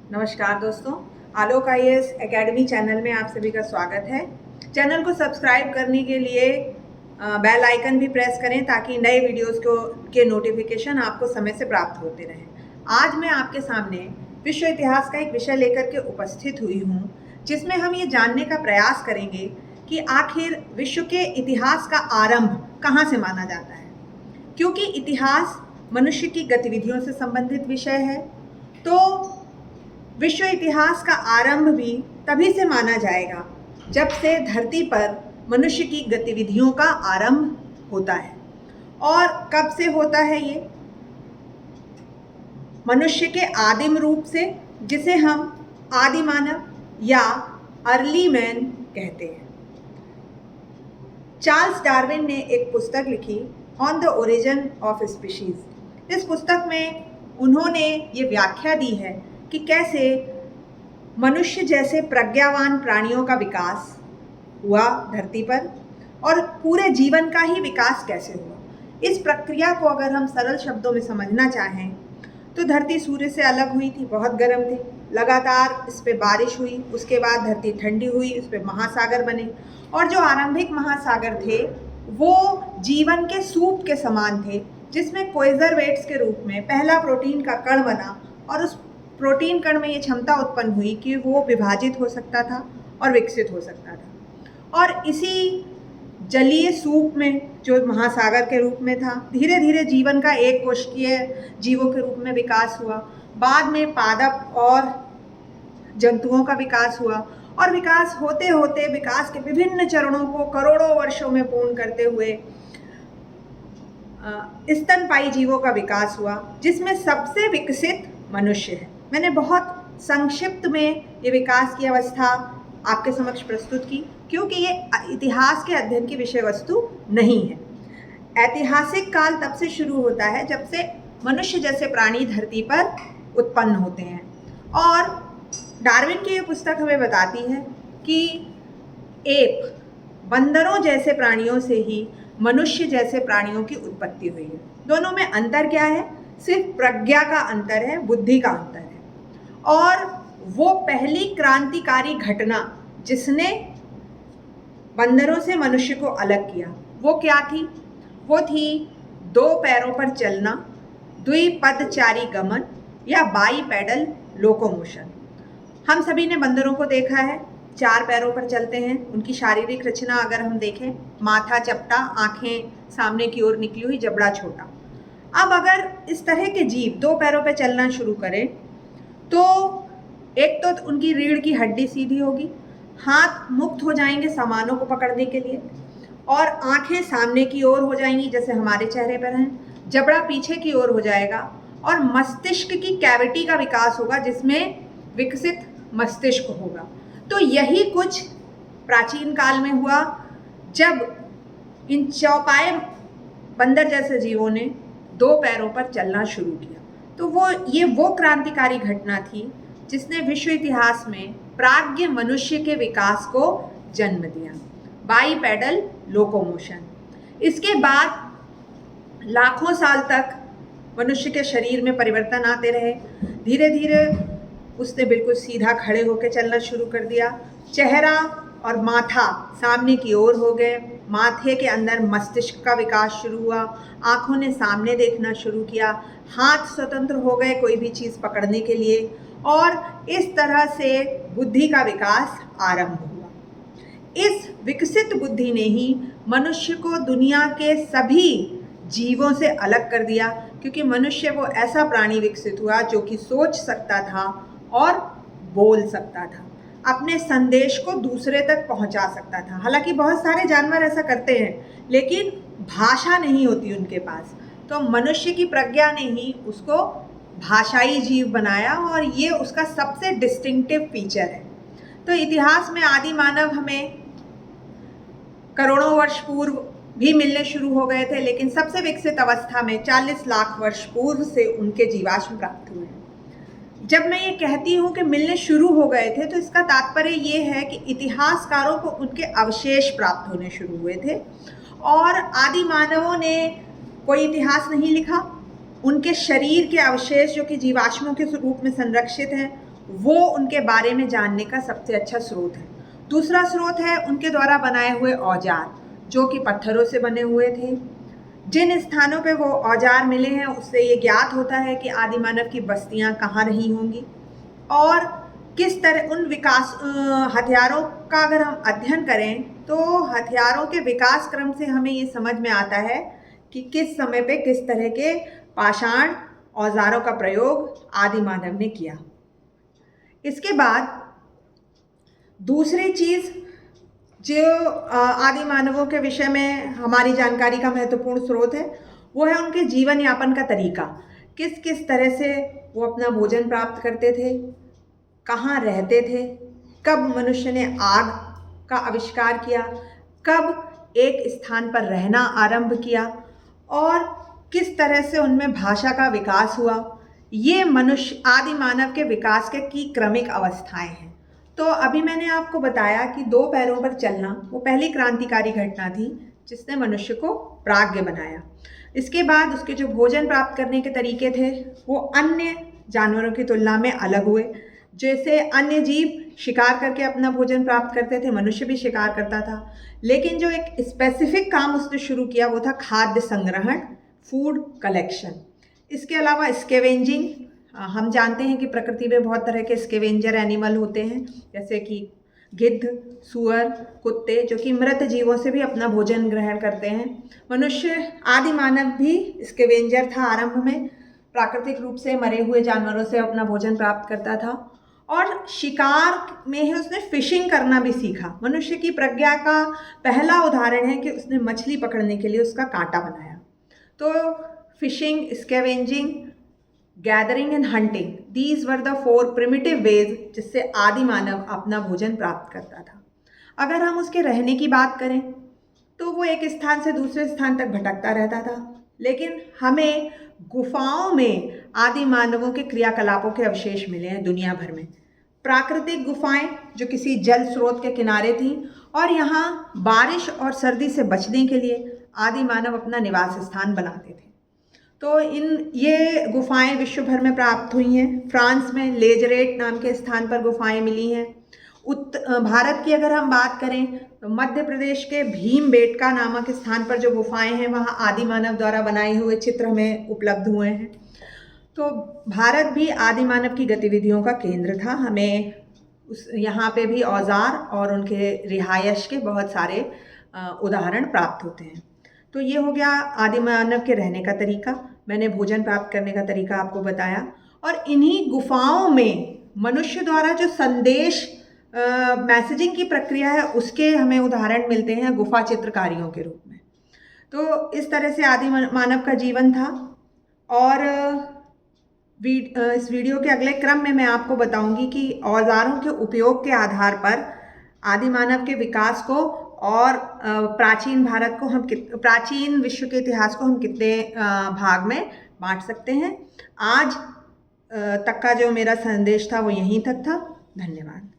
नमस्कार दोस्तों, आलोक IAS academy channel में आप सभी का स्वागत है। चैनल को सब्सक्राइब करने के लिए बेल आइकन भी प्रेस करें ताकि नए वीडियोस के नोटिफिकेशन आपको समय से प्राप्त होते रहें। आज मैं आपके सामने विश्व इतिहास का एक विषय लेकर के उपस्थित हुई हूँ, जिसमें हम ये जानने का प्रयास करेंगे कि आखिर विश्व के इतिहास का आरंभ कहाँ से माना जाता है। क्योंकि इतिहास मनुष्य की गतिविधियों से संबंधित विषय है, तो विश्व इतिहास का आरंभ भी तभी से माना जाएगा जब से धरती पर मनुष्य की गतिविधियों का आरंभ होता है। और कब से होता है ये? मनुष्य के आदिम रूप से, जिसे हम आदि मानव या अर्ली मैन कहते हैं। चार्ल्स डार्विन ने एक पुस्तक लिखी on the origin of species. इस पुस्तक में उन्होंने ये व्याख्या दी है कि कैसे मनुष्य जैसे प्रज्ञावान प्राणियों का विकास हुआ धरती पर और पूरे जीवन का ही विकास कैसे हुआ। इस प्रक्रिया को अगर हम सरल शब्दों में समझना चाहें तो धरती सूर्य से अलग हुई थी, बहुत गर्म थी, लगातार इस पे बारिश हुई, उसके बाद धरती ठंडी हुई, इस पे महासागर बने और जो आरंभिक महासागर थे वो जीवन के सूप के समान थे, जिसमें कोइजरवेट्स के रूप में पहला प्रोटीन का कण बना और उस प्रोटीन कण में ये क्षमता उत्पन्न हुई कि वो विभाजित हो सकता था और विकसित हो सकता था। और इसी जलीय सूप में जो महासागर के रूप में था, धीरे धीरे जीवन का एक कोशिकीय जीवों के रूप में विकास हुआ। बाद में पादप और जंतुओं का विकास हुआ और विकास होते होते विकास के विभिन्न चरणों को करोड़ों वर्षों में पूर्ण करते हुए स्तनपायी जीवों का विकास हुआ, जिसमें सबसे विकसित मनुष्य है। मैंने बहुत संक्षिप्त में ये विकास की अवस्था आपके समक्ष प्रस्तुत की, क्योंकि ये इतिहास के अध्ययन की विषय वस्तु नहीं है। ऐतिहासिक काल तब से शुरू होता है जब से मनुष्य जैसे प्राणी धरती पर उत्पन्न होते हैं। और डार्विन की ये पुस्तक हमें बताती है कि एप, बंदरों जैसे प्राणियों से ही मनुष्य जैसे प्राणियों की उत्पत्ति हुई है। दोनों में अंतर क्या है? सिर्फ प्रज्ञा का अंतर है, बुद्धि का अंतर है। और वो पहली क्रांतिकारी घटना जिसने बंदरों से मनुष्य को अलग किया, वो क्या थी? वो थी दो पैरों पर चलना, द्विपदचारी गमन या बाईपेडल लोकोमोशन। हम सभी ने बंदरों को देखा है, चार पैरों पर चलते हैं। उनकी शारीरिक रचना अगर हम देखें, माथा चपटा, आंखें सामने की ओर निकली हुई, जबड़ा छोटा। अब अगर इस तरह के जीव दो पैरों पर चलना शुरू करें तो एक तो उनकी रीढ़ की हड्डी सीधी होगी, हाथ मुक्त हो जाएंगे सामानों को पकड़ने के लिए, और आंखें सामने की ओर हो जाएंगी जैसे हमारे चेहरे पर हैं, जबड़ा पीछे की ओर हो जाएगा और मस्तिष्क की कैविटी का विकास होगा, जिसमें विकसित मस्तिष्क होगा। तो यही कुछ प्राचीन काल में हुआ जब इन चौपाए बंदर जैसे जीवों ने दो पैरों पर चलना शुरू किया। तो वो क्रांतिकारी घटना थी जिसने विश्व इतिहास में प्राज्ञ मनुष्य के विकास को जन्म दिया, बाईपेडल लोकोमोशन। इसके बाद लाखों साल तक मनुष्य के शरीर में परिवर्तन आते रहे। धीरे धीरे उसने बिल्कुल सीधा खड़े होकर चलना शुरू कर दिया। चेहरा और माथा सामने की ओर हो गए, माथे के अंदर मस्तिष्क का विकास शुरू हुआ, आंखों ने सामने देखना शुरू किया, हाथ स्वतंत्र हो गए कोई भी चीज़ पकड़ने के लिए, और इस तरह से बुद्धि का विकास आरंभ हुआ। इस विकसित बुद्धि ने ही मनुष्य को दुनिया के सभी जीवों से अलग कर दिया, क्योंकि मनुष्य वो ऐसा प्राणी विकसित हुआ जो कि सोच सकता था और बोल सकता था, अपने संदेश को दूसरे तक पहुंचा सकता था। हालांकि बहुत सारे जानवर ऐसा करते हैं, लेकिन भाषा नहीं होती उनके पास। तो मनुष्य की प्रज्ञा ने ही उसको भाषाई जीव बनाया और ये उसका सबसे डिस्टिंक्टिव फीचर है। तो इतिहास में आदि मानव हमें करोड़ों वर्ष पूर्व भी मिलने शुरू हो गए थे, लेकिन सबसे विकसित अवस्था में 40 लाख वर्ष पूर्व से उनके जीवाश्म प्राप्त हुए हैं। जब मैं ये कहती हूँ कि मिलने शुरू हो गए थे, तो इसका तात्पर्य ये है कि इतिहासकारों को उनके अवशेष प्राप्त होने शुरू हुए थे और आदि मानवों ने कोई इतिहास नहीं लिखा। उनके शरीर के अवशेष जो कि जीवाश्मों के रूप में संरक्षित हैं, वो उनके बारे में जानने का सबसे अच्छा स्रोत है। दूसरा स्रोत है उनके द्वारा बनाए हुए औजार, जो कि पत्थरों से बने हुए थे। जिन स्थानों पे वो औजार मिले हैं उससे ये ज्ञात होता है कि आदि मानव की बस्तियां कहाँ रही होंगी और किस तरह उन हथियारों का अगर हम अध्ययन करें तो हथियारों के विकास क्रम से हमें ये समझ में आता है कि किस समय पे किस तरह के पाषाण औजारों का प्रयोग आदि मानव ने किया। इसके बाद दूसरी चीज़ जो आदि मानवों के विषय में हमारी जानकारी का महत्वपूर्ण स्रोत है वो है उनके जीवन यापन का तरीका। किस किस तरह से वो अपना भोजन प्राप्त करते थे, कहाँ रहते थे, कब मनुष्य ने आग का आविष्कार किया, कब एक स्थान पर रहना आरंभ किया और किस तरह से उनमें भाषा का विकास हुआ। ये मनुष्य आदि मानव के विकास के की क्रमिक अवस्थाएं हैं। तो अभी मैंने आपको बताया कि 2 पैरों पर चलना वो पहली क्रांतिकारी घटना थी जिसने मनुष्य को प्राज्ञ बनाया। इसके बाद उसके जो भोजन प्राप्त करने के तरीके थे वो अन्य जानवरों की तुलना में अलग हुए। जैसे अन्य जीव शिकार करके अपना भोजन प्राप्त करते थे, मनुष्य भी शिकार करता था, लेकिन जो एक स्पेसिफिक काम उसने शुरू किया वो था खाद्य संग्रहण, फूड कलेक्शन। इसके अलावा स्केवेंजिंग, हम जानते हैं कि प्रकृति में बहुत तरह के स्केवेंजर एनिमल होते हैं, जैसे कि गिद्ध, सूअर, कुत्ते, जो कि मृत जीवों से भी अपना भोजन ग्रहण करते हैं। मनुष्य आदि मानव भी स्केवेंजर था आरंभ में, प्राकृतिक रूप से मरे हुए जानवरों से अपना भोजन प्राप्त करता था और शिकार में ही उसने फिशिंग करना भी सीखा। मनुष्य की प्रज्ञा का पहला उदाहरण है कि उसने मछली पकड़ने के लिए उसका कांटा बनाया। तो fishing, scavenging, gathering and hunting, these were the 4 primitive ways जिससे आदि मानव अपना भोजन प्राप्त करता था। अगर हम उसके रहने की बात करें तो वो एक स्थान से दूसरे स्थान तक भटकता रहता था, लेकिन हमें गुफाओं में आदि मानवों के क्रियाकलापों के अवशेष मिले हैं दुनिया भर में। प्राकृतिक गुफाएं जो किसी जल स्रोत के किनारे थीं और यहाँ बारिश और सर्दी से बचने के लिए आदि मानव अपना निवास स्थान बनाते थे। तो ये गुफाएं विश्व भर में प्राप्त हुई हैं। फ्रांस में लेजरेट नाम के स्थान पर गुफाएं मिली हैं। भारत की अगर हम बात करें तो मध्य प्रदेश के भीमबेटका नामक स्थान पर जो गुफाएं हैं वहाँ आदि मानव द्वारा बनाए हुए चित्र हमें उपलब्ध हुए हैं। तो भारत भी आदि मानव की गतिविधियों का केंद्र था। हमें यहाँ पे भी औजार और उनके रिहायश के बहुत सारे उदाहरण प्राप्त होते हैं। तो ये हो गया आदि मानव के रहने का तरीका, मैंने भोजन प्राप्त करने का तरीका आपको बताया और इन्हीं गुफाओं में मनुष्य द्वारा जो संदेश मैसेजिंग की प्रक्रिया है उसके हमें उदाहरण मिलते हैं गुफा चित्रकारियों के रूप में। तो इस तरह से आदि मानव का जीवन था और इस वीडियो के अगले क्रम में मैं आपको बताऊंगी कि औजारों के उपयोग के आधार पर आदि मानव के विकास को और प्राचीन भारत को प्राचीन विश्व के इतिहास को हम कितने भाग में बांट सकते हैं। आज तक का जो मेरा संदेश था वो यहीं तक था। धन्यवाद।